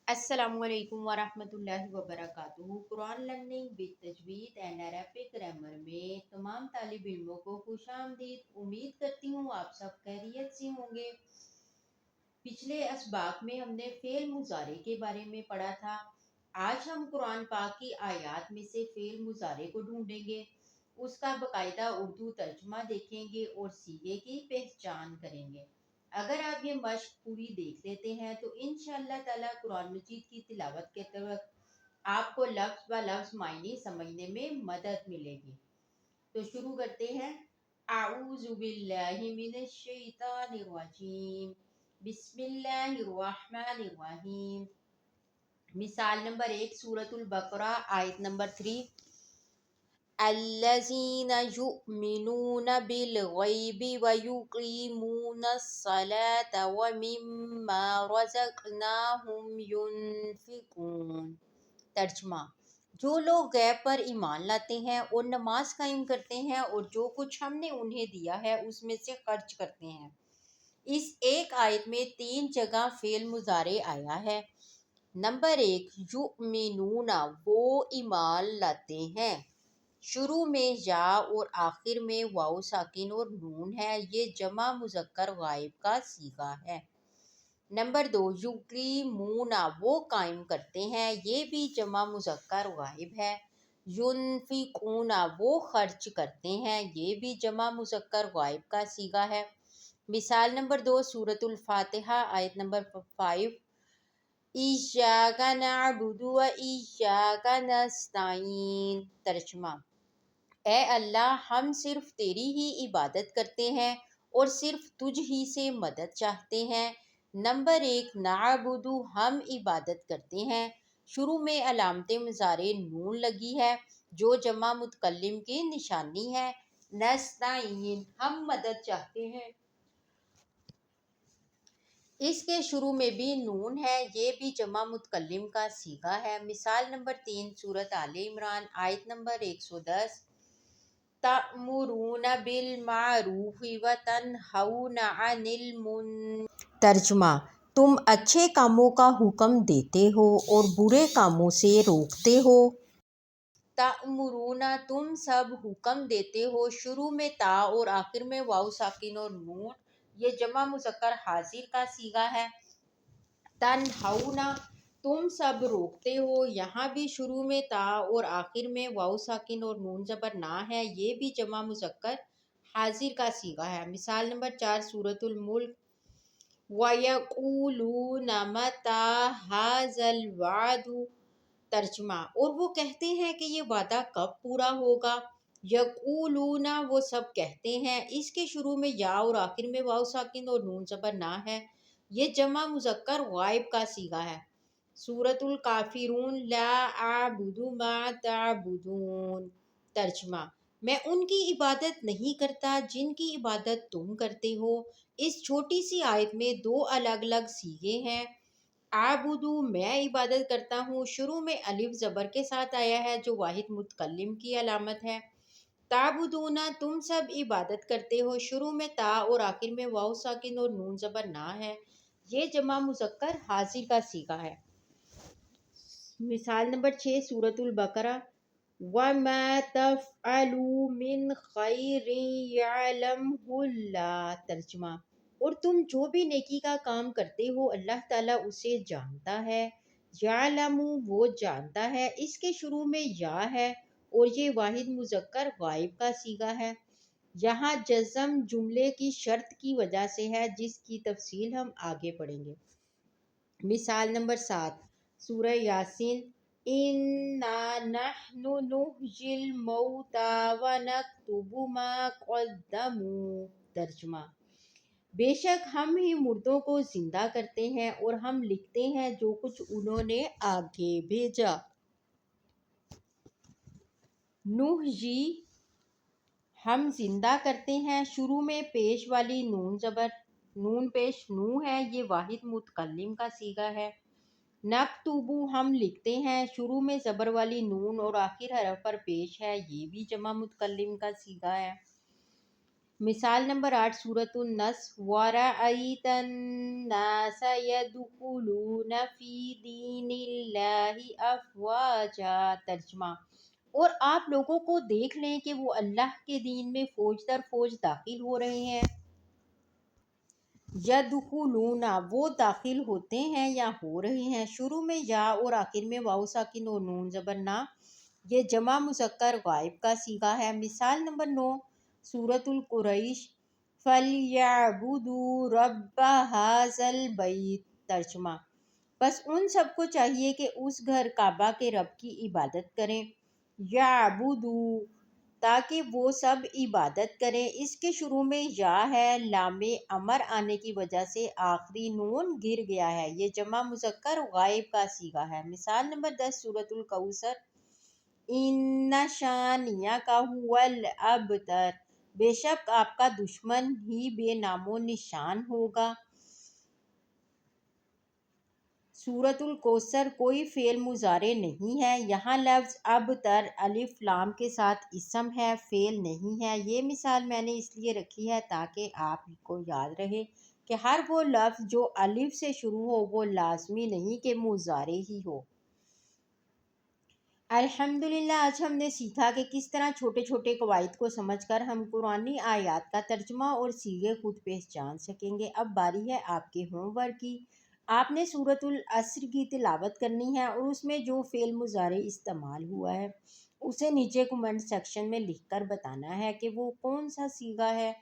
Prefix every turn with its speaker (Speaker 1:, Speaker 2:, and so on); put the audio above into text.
Speaker 1: السلام علیکم ورحمۃ اللہ وبرکاتہ۔ Quran learning with Tajweed and Arabic grammar میں تمام طالب علموں کو خوش آمدید۔ امید کرتی ہوں آپ سب خیریت سے ہوں گے۔ پچھلے اسباق میں ہم نے فعل مضارع کے بارے میں پڑھا تھا۔ آج ہم قرآن پاک کی آیات میں سے فعل مضارع کو ڈھونڈیں گے، اس کا باقاعدہ اردو ترجمہ دیکھیں گے اور صیغے کی پہچان کریں گے۔ اگر آپ یہ مشق پوری دیکھ لیتے ہیں تو انشاءاللہ تعالی قرآن مجید کی تلاوت کے وقت آپ کو لفظ ب لفظ معنی سمجھنے میں مدد ملے گی۔ تو شروع کرتے ہیں۔ اعوذ باللہ من الشیطان الرجیم، بسم اللہ الرحمن الرحیم۔ مثال نمبر 1 سورۃ البقرہ آیت نمبر 3۔ الذین یؤمنون بالغیب ویقیمون الصلاة ومما رزقناہم ینفقون۔ ترجمہ: جو لوگ غیب پر ایمان لاتے ہیں اور نماز قائم کرتے ہیں اور جو کچھ ہم نے انہیں دیا ہے اس میں سے خرچ کرتے ہیں۔ اس ایک آیت میں 3 جگہ فعل مضارع آیا ہے۔ نمبر 1 یؤمنون، وہ ایمان لاتے ہیں۔ شروع میں یا اور آخر میں واو ساکن اور نون ہے، یہ جمع مذکر غائب کا صیغہ ہے۔ نمبر 2 یقیمون، وہ قائم کرتے ہیں، یہ بھی جمع مذکر غائب ہے۔ ینفقون، وہ خرچ کرتے ہیں، یہ بھی جمع مذکر غائب کا صیغہ ہے۔ مثال نمبر 2 سورۃ الفاتحہ آیت نمبر 5۔ ایاک نعبد و ایاک نستعین۔ ترجمہ: اے اللہ، ہم صرف تیری ہی عبادت کرتے ہیں اور صرف تجھ ہی سے مدد چاہتے ہیں۔ نمبر 1 نعبد، ہم عبادت کرتے ہیں۔ شروع میں علامت مضارع نون لگی ہے جو جمع متکلم کی نشانی ہے۔ نستعین، ہم مدد چاہتے ہیں، اس کے شروع میں بھی نون ہے، یہ بھی جمع متکلم کا صیغہ ہے۔ مثال نمبر 3 سورۃ آل عمران آیت نمبر 110۔ تأمرون بالمعروف وتنہون عن المنکر۔ ترجمہ: تم اچھے کاموں کا حکم دیتے ہو اور برے کاموں سے روکتے ہو۔ تأمرون، تم سب حکم دیتے ہو، شروع میں تا اور آخر میں واو ساکن اور نون، یہ جمع مذکر حاضر کا صیغہ ہے۔ تنہون، تم سب روکتے ہو، یہاں بھی شروع میں تا اور آخر میں واو ساکن اور نون زبر نہ ہے، یہ بھی جمع مذکر حاضر کا صیغہ ہے۔ مثال نمبر 4 سورۃ الملک۔ وَيَقُولُونَ مَتَىٰ هَٰذَا الْوَعْدُ۔ ترجمہ: اور وہ کہتے ہیں کہ یہ وعدہ کب پورا ہوگا۔ یقولون، وہ سب کہتے ہیں، اس کے شروع میں یا اور آخر میں واو ساکن اور نون زبر نہ ہے، یہ جمع مذکر غائب کا صیغہ ہے۔ سورۃ الکافرون۔ لا اعبد ما تعبدون۔ ترجمہ: میں ان کی عبادت نہیں کرتا جن کی عبادت تم کرتے ہو۔ اس چھوٹی سی آیت میں 2 الگ الگ صیغے ہیں۔ اعبدو، میں عبادت کرتا ہوں، شروع میں الف زبر کے ساتھ آیا ہے جو واحد متکلم کی علامت ہے۔ تعبدون، تم سب عبادت کرتے ہو، شروع میں تا اور آخر میں واو ساکن اور نون زبر نہ ہے، یہ جمع مذکر حاضر کا صیغہ ہے۔ مثال نمبر 6 سورۃ البقرہ۔ وَمَا تَفْعَلُوا مِنْ خَيْرٍ يَعْلَمْهُ اللَّهُ۔ ترجمہ: اور تم جو بھی نیکی کا کام کرتے ہو اللہ تعالیٰ اسے جانتا ہے۔ یعلم، وہ جانتا ہے، اس کے شروع میں یا ہے اور یہ واحد مذکر غائب کا صیغہ ہے۔ یہاں جزم جملے کی شرط کی وجہ سے ہے جس کی تفصیل ہم آگے پڑھیں گے۔ مثال نمبر 7 سورہ یاسین۔ اِنَّا نَحْنُ نُحْیِی الْمَوْتَىٰ وَنَکْتُبُ مَا قَدَّمُوا۔ ترجمہ: بے شک ہم ہی مردوں کو زندہ کرتے ہیں اور ہم لکھتے ہیں جو کچھ انہوں نے آگے بھیجا۔ نحیی، ہم زندہ کرتے ہیں، شروع میں پیش والی نون زبر نون پیش نو ہے، یہ واحد متکلم کا صیغہ ہے۔ نکتب، ہم لکھتے ہیں، شروع میں زبر والی نون اور آخر حرف پر پیش ہے، یہ بھی جمع متکلم کا صیغہ ہے۔ مثال نمبر 8 سورۃ النص وَرَأَيْتَ النَّاسَ يَدْخُلُونَ فِي دِینِ اللَّهِ أَفْوَاجًا ترجمہ، اور آپ لوگوں کو دیکھ لیں کہ وہ اللہ کے دین میں فوج در فوج داخل ہو رہے ہیں۔ یدخلون وہ داخل ہوتے ہیں یا ہو رہے ہیں، شروع میں یا اور آخر میں واو ساکن اور نون زبر نہ، یہ جمع مذکر غائب کا صیغہ ہے۔ مثال نمبر 9 سورۃ القریش فَلْيَعْبُدُوا رَبَّ هَٰذَا الْبَیْتِ ترجمہ، بس ان سب کو چاہیے کہ اس گھر کعبہ کے رب کی عبادت کریں۔ یعبدوا تاکہ وہ سب عبادت کریں، اس کے شروع میں یا ہے، لام امر آنے کی وجہ سے آخری نون گر گیا ہے، یہ جمع مذکر غائب کا صیغہ ہے۔ مثال نمبر 10 سورۃ الکوثر ان شانئک ھو الابتر بے شک آپ کا دشمن ہی بے نام و نشان ہوگا۔ سورۃ الکوثر کوئی فعل مضارع نہیں ہے، یہاں لفظ ابتر الف لام کے ساتھ اسم ہے، فعل نہیں ہے۔ یہ مثال میں نے اس لیے رکھی ہے تاکہ آپ کو یاد رہے کہ ہر وہ لفظ جو الف سے شروع ہو وہ لازمی نہیں کہ مضارع ہی ہو۔ الحمدللہ آج ہم نے سیکھا کہ کس طرح چھوٹے چھوٹے قواعد کو سمجھ کر ہم قرآنی آیات کا ترجمہ اور صیغے خود پہچان سکیں گے۔ اب باری ہے آپ کے ہوم ورک کی۔ آپ نے سورۃ العصر کی تلاوت کرنی ہے اور اس میں جو فعل مضارع استعمال ہوا ہے اسے نیچے کمنٹ سیکشن میں لکھ کر بتانا ہے کہ وہ کون سا صیغہ ہے